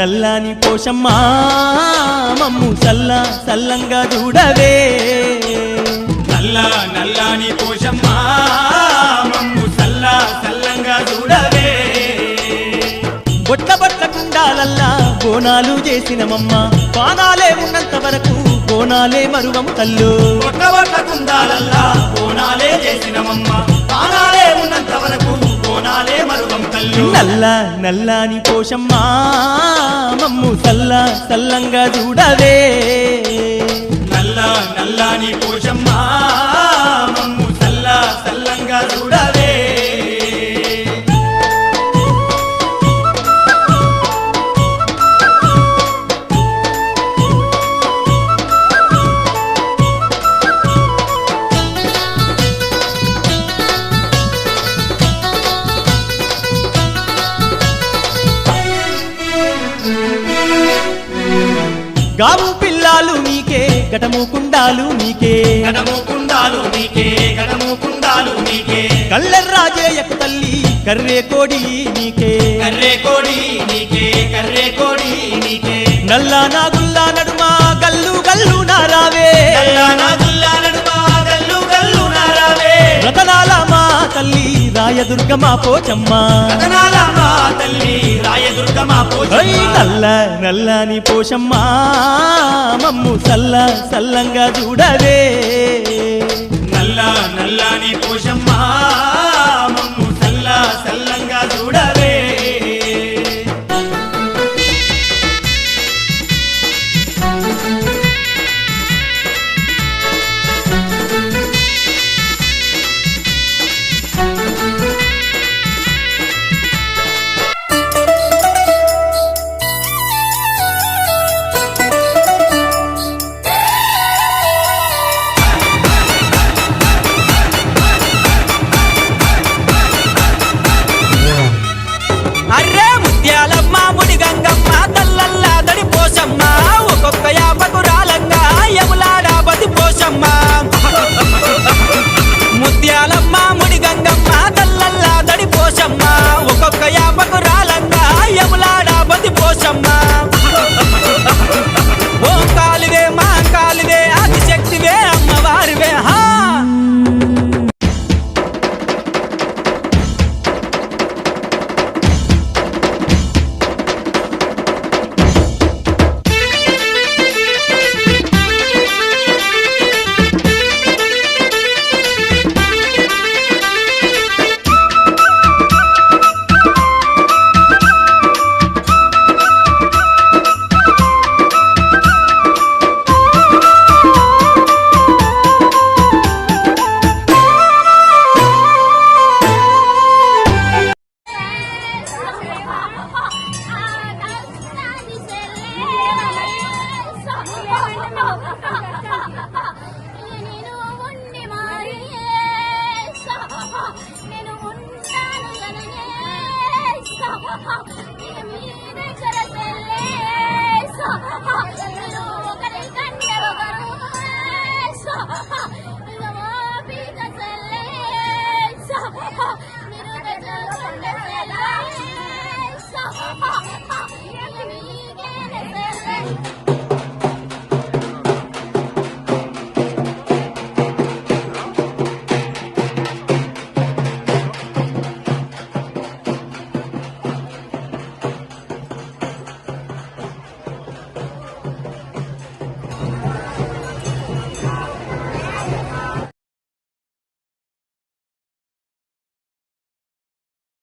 నల్లాని పోషమ్మా మమ్ము సల్లంగా చూడవే నల్లాని పోషమ్మా మమ్ము సల్లంగా చూడవే బొట్ల కుండాలల్లా బోనాలు చేసినమమ్మ బాణాలే ఉన్నంత వరకు బోనాలే మరువం కల్లు బొట్ల కుండాలల్లా బోనాలే చేసినమమ్మ బాణాలే ఉన్నంత వరకు బోనాలే మరువం కల్లు నల్లాని పోషమ్మా మమ్ము సల్లంగా చూడవే నల్లాని పోషమ్మా మమ్ము సల్లంగా చూడవే గావు పిల్లాలు నీకే గటము కుండాలు నీకే కల్లెర్రాజేయకు తల్లి కర్రే కోడి నీకే నల్లా నాగుల్లా నడుమా గల్లు నారావే రతనాల మా తల్లి రాయదుర్గమా పోచమ్మా నల్లాని పోషమ్మా మమ్ము సల్లంగా చూడవే నల్లాని పోషమ్మా మమ్ము సల్లంగా చూడవే నేను